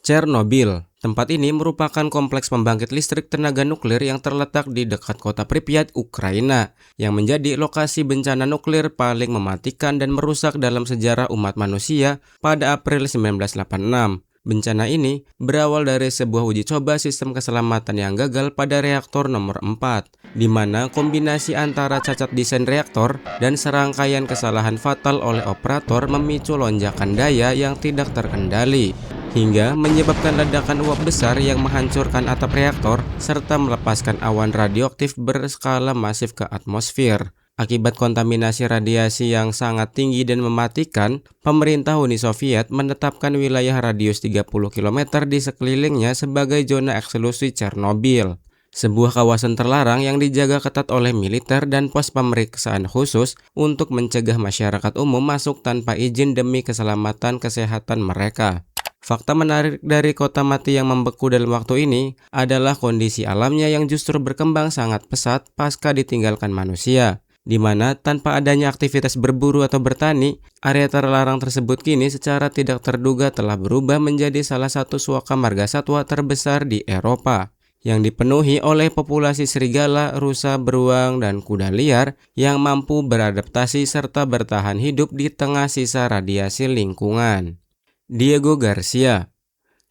Chernobyl. Tempat ini merupakan kompleks pembangkit listrik tenaga nuklir yang terletak di dekat kota Pripyat, Ukraina, yang menjadi lokasi bencana nuklir paling mematikan dan merusak dalam sejarah umat manusia pada April 1986. Bencana ini berawal dari sebuah uji coba sistem keselamatan yang gagal pada reaktor nomor 4, di mana kombinasi antara cacat desain reaktor dan serangkaian kesalahan fatal oleh operator memicu lonjakan daya yang tidak terkendali, hingga menyebabkan ledakan uap besar yang menghancurkan atap reaktor serta melepaskan awan radioaktif berskala masif ke atmosfer. Akibat kontaminasi radiasi yang sangat tinggi dan mematikan, pemerintah Uni Soviet menetapkan wilayah radius 30 km di sekelilingnya sebagai zona eksklusi Chernobyl, sebuah kawasan terlarang yang dijaga ketat oleh militer dan pos pemeriksaan khusus untuk mencegah masyarakat umum masuk tanpa izin demi keselamatan kesehatan mereka. Fakta menarik dari kota mati yang membeku dalam waktu ini adalah kondisi alamnya yang justru berkembang sangat pesat pasca ditinggalkan manusia, di mana tanpa adanya aktivitas berburu atau bertani, area terlarang tersebut kini secara tidak terduga telah berubah menjadi salah satu suaka margasatwa terbesar di Eropa, yang dipenuhi oleh populasi serigala, rusa, beruang, dan kuda liar yang mampu beradaptasi serta bertahan hidup di tengah sisa radiasi lingkungan. Diego Garcia.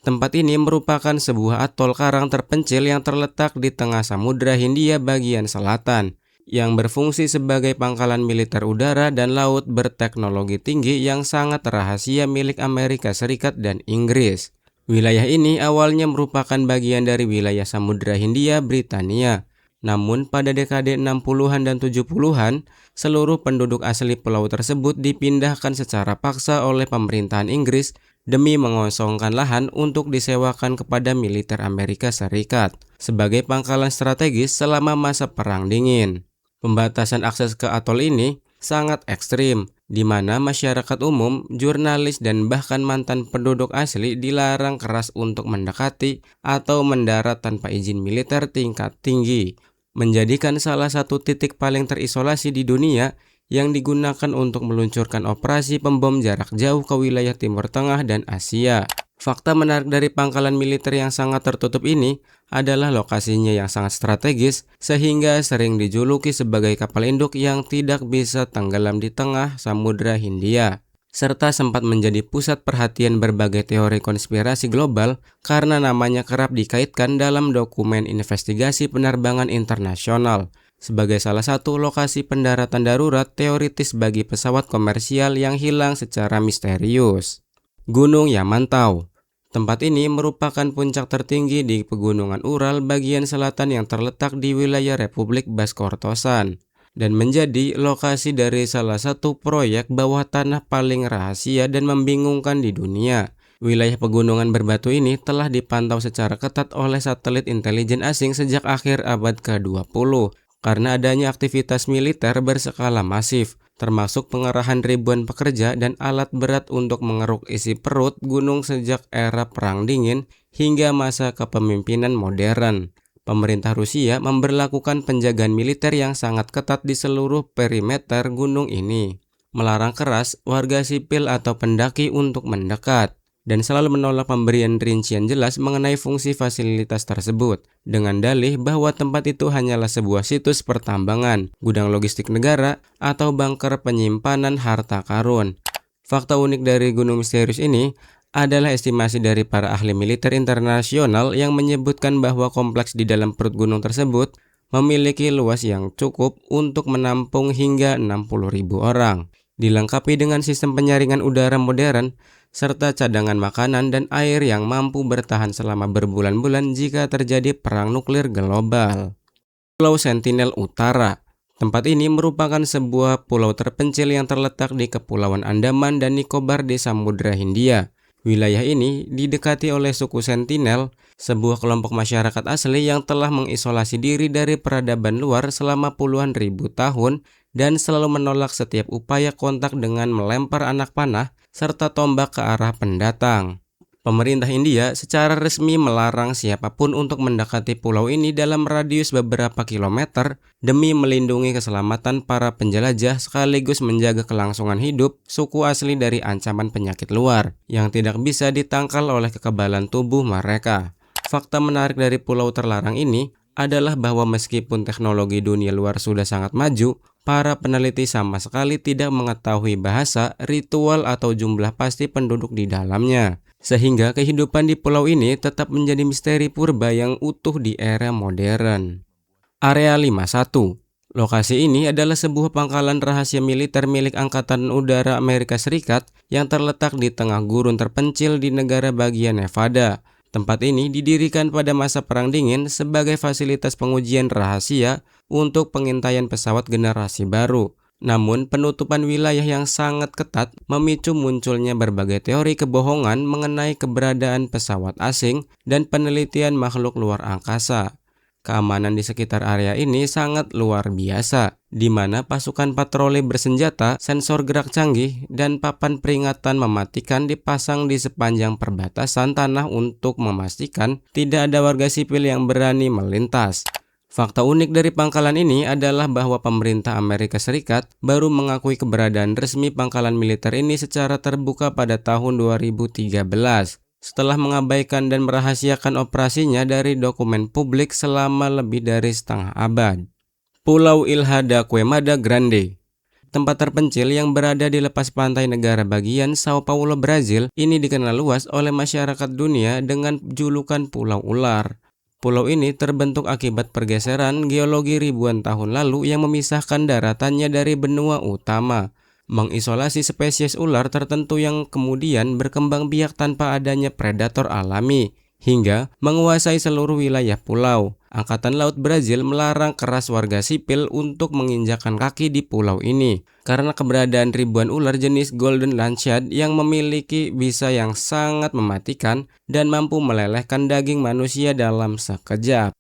Tempat ini merupakan sebuah atol karang terpencil yang terletak di tengah Samudra Hindia bagian selatan, yang berfungsi sebagai pangkalan militer udara dan laut berteknologi tinggi yang sangat rahasia milik Amerika Serikat dan Inggris. Wilayah ini awalnya merupakan bagian dari wilayah Samudra Hindia Britania. Namun pada dekade 60-an dan 70-an, seluruh penduduk asli pulau tersebut dipindahkan secara paksa oleh pemerintahan Inggris demi mengosongkan lahan untuk disewakan kepada militer Amerika Serikat sebagai pangkalan strategis selama masa Perang Dingin. Pembatasan akses ke atol ini sangat ekstrim, di mana masyarakat umum, jurnalis, dan bahkan mantan penduduk asli dilarang keras untuk mendekati atau mendarat tanpa izin militer tingkat tinggi, menjadikan salah satu titik paling terisolasi di dunia yang digunakan untuk meluncurkan operasi pembom jarak jauh ke wilayah Timur Tengah dan Asia. Fakta menarik dari pangkalan militer yang sangat tertutup ini adalah lokasinya yang sangat strategis sehingga sering dijuluki sebagai kapal induk yang tidak bisa tenggelam di tengah Samudra Hindia, serta sempat menjadi pusat perhatian berbagai teori konspirasi global karena namanya kerap dikaitkan dalam dokumen investigasi penerbangan internasional sebagai salah satu lokasi pendaratan darurat teoritis bagi pesawat komersial yang hilang secara misterius. Gunung Yamantau. Tempat ini merupakan puncak tertinggi di pegunungan Ural bagian selatan yang terletak di wilayah Republik Bashkortostan dan menjadi lokasi dari salah satu proyek bawah tanah paling rahasia dan membingungkan di dunia. Wilayah pegunungan berbatu ini telah dipantau secara ketat oleh satelit intelijen asing sejak akhir abad ke-20 karena adanya aktivitas militer berskala masif, termasuk pengerahan ribuan pekerja dan alat berat untuk mengeruk isi perut gunung sejak era Perang Dingin hingga masa kepemimpinan modern. Pemerintah Rusia memberlakukan penjagaan militer yang sangat ketat di seluruh perimeter gunung ini, melarang keras warga sipil atau pendaki untuk mendekat, dan selalu menolak pemberian rincian jelas mengenai fungsi fasilitas tersebut, dengan dalih bahwa tempat itu hanyalah sebuah situs pertambangan, gudang logistik negara, atau bunker penyimpanan harta karun. Fakta unik dari gunung misterius ini adalah estimasi dari para ahli militer internasional yang menyebutkan bahwa kompleks di dalam perut gunung tersebut memiliki luas yang cukup untuk menampung hingga 60.000 orang, dilengkapi dengan sistem penyaringan udara modern, serta cadangan makanan dan air yang mampu bertahan selama berbulan-bulan jika terjadi perang nuklir global. Pulau Sentinel Utara. Tempat ini merupakan sebuah pulau terpencil yang terletak di Kepulauan Andaman dan Nicobar di Samudra Hindia. Wilayah ini didekati oleh suku Sentinel, sebuah kelompok masyarakat asli yang telah mengisolasi diri dari peradaban luar selama puluhan ribu tahun dan selalu menolak setiap upaya kontak dengan melempar anak panah serta tombak ke arah pendatang. Pemerintah India secara resmi melarang siapapun untuk mendekati pulau ini dalam radius beberapa kilometer demi melindungi keselamatan para penjelajah sekaligus menjaga kelangsungan hidup suku asli dari ancaman penyakit luar yang tidak bisa ditangkal oleh kekebalan tubuh mereka. Fakta menarik dari pulau terlarang ini adalah bahwa meskipun teknologi dunia luar sudah sangat maju, para peneliti sama sekali tidak mengetahui bahasa, ritual, atau jumlah pasti penduduk di dalamnya. Sehingga kehidupan di pulau ini tetap menjadi misteri purba yang utuh di era modern. Area 51. Lokasi ini adalah sebuah pangkalan rahasia militer milik Angkatan Udara Amerika Serikat yang terletak di tengah gurun terpencil di negara bagian Nevada. Tempat ini didirikan pada masa Perang Dingin sebagai fasilitas pengujian rahasia untuk pengintaian pesawat generasi baru. Namun, penutupan wilayah yang sangat ketat memicu munculnya berbagai teori kebohongan mengenai keberadaan pesawat asing dan penelitian makhluk luar angkasa. Keamanan di sekitar area ini sangat luar biasa, di mana pasukan patroli bersenjata, sensor gerak canggih, dan papan peringatan mematikan dipasang di sepanjang perbatasan tanah untuk memastikan tidak ada warga sipil yang berani melintas. Fakta unik dari pangkalan ini adalah bahwa pemerintah Amerika Serikat baru mengakui keberadaan resmi pangkalan militer ini secara terbuka pada tahun 2013, setelah mengabaikan dan merahasiakan operasinya dari dokumen publik selama lebih dari setengah abad. Pulau Ilha da Queimada Grande. Tempat terpencil yang berada di lepas pantai negara bagian Sao Paulo, Brazil, ini dikenal luas oleh masyarakat dunia dengan julukan Pulau Ular. Pulau ini terbentuk akibat pergeseran geologi ribuan tahun lalu yang memisahkan daratannya dari benua utama, mengisolasi spesies ular tertentu yang kemudian berkembang biak tanpa adanya predator alami, hingga menguasai seluruh wilayah pulau. Angkatan Laut Brazil melarang keras warga sipil untuk menginjakkan kaki di pulau ini, karena keberadaan ribuan ular jenis Golden Lancead yang memiliki bisa yang sangat mematikan dan mampu melelehkan daging manusia dalam sekejap.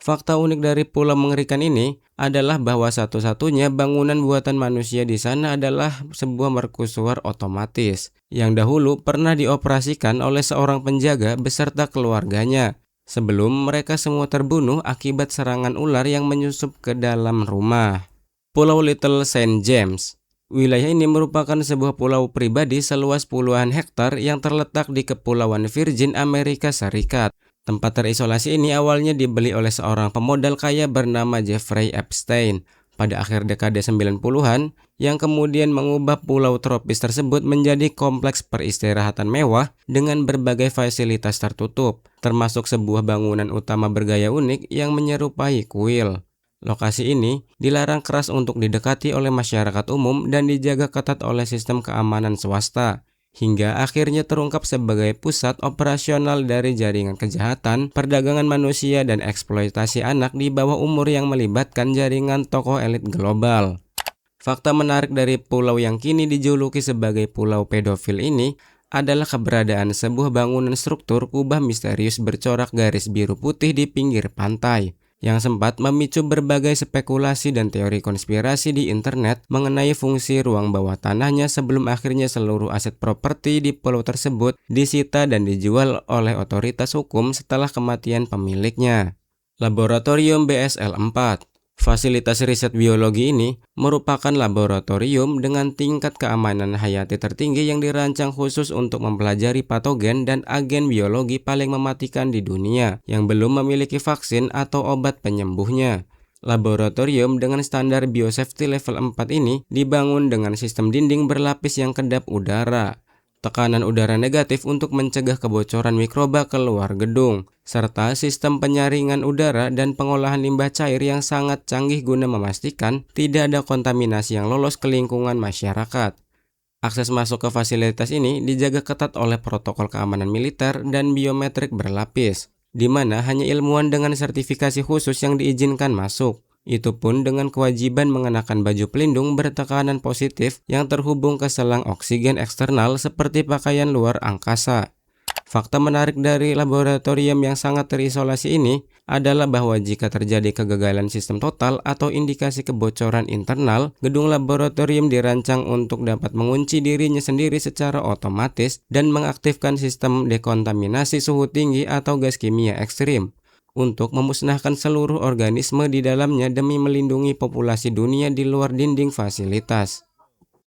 Fakta unik dari pulau mengerikan ini adalah bahwa satu-satunya bangunan buatan manusia di sana adalah sebuah mercusuar otomatis yang dahulu pernah dioperasikan oleh seorang penjaga beserta keluarganya sebelum mereka semua terbunuh akibat serangan ular yang menyusup ke dalam rumah. Pulau Little Saint James. Wilayah ini merupakan sebuah pulau pribadi seluas puluhan hektar yang terletak di Kepulauan Virgin, Amerika Serikat. Tempat terisolasi ini awalnya dibeli oleh seorang pemodal kaya bernama Jeffrey Epstein pada akhir dekade 90-an yang kemudian mengubah pulau tropis tersebut menjadi kompleks peristirahatan mewah dengan berbagai fasilitas tertutup, termasuk sebuah bangunan utama bergaya unik yang menyerupai kuil. Lokasi ini dilarang keras untuk didekati oleh masyarakat umum dan dijaga ketat oleh sistem keamanan swasta, hingga akhirnya terungkap sebagai pusat operasional dari jaringan kejahatan, perdagangan manusia, dan eksploitasi anak di bawah umur yang melibatkan jaringan tokoh elit global. Fakta menarik dari pulau yang kini dijuluki sebagai pulau pedofil ini adalah keberadaan sebuah bangunan struktur kubah misterius bercorak garis biru putih di pinggir pantai, yang sempat memicu berbagai spekulasi dan teori konspirasi di internet mengenai fungsi ruang bawah tanahnya sebelum akhirnya seluruh aset properti di pulau tersebut disita dan dijual oleh otoritas hukum setelah kematian pemiliknya. Laboratorium BSL-4. Fasilitas riset biologi ini merupakan laboratorium dengan tingkat keamanan hayati tertinggi yang dirancang khusus untuk mempelajari patogen dan agen biologi paling mematikan di dunia yang belum memiliki vaksin atau obat penyembuhnya. Laboratorium dengan standar biosafety level 4 ini dibangun dengan sistem dinding berlapis yang kedap udara, tekanan udara negatif untuk mencegah kebocoran mikroba keluar gedung, serta sistem penyaringan udara dan pengolahan limbah cair yang sangat canggih guna memastikan tidak ada kontaminasi yang lolos ke lingkungan masyarakat. Akses masuk ke fasilitas ini dijaga ketat oleh protokol keamanan militer dan biometrik berlapis, di mana hanya ilmuwan dengan sertifikasi khusus yang diizinkan masuk. Itu pun dengan kewajiban mengenakan baju pelindung bertekanan positif yang terhubung ke selang oksigen eksternal seperti pakaian luar angkasa. Fakta menarik dari laboratorium yang sangat terisolasi ini adalah bahwa jika terjadi kegagalan sistem total atau indikasi kebocoran internal, gedung laboratorium dirancang untuk dapat mengunci dirinya sendiri secara otomatis dan mengaktifkan sistem dekontaminasi suhu tinggi atau gas kimia ekstrim untuk memusnahkan seluruh organisme di dalamnya demi melindungi populasi dunia di luar dinding fasilitas.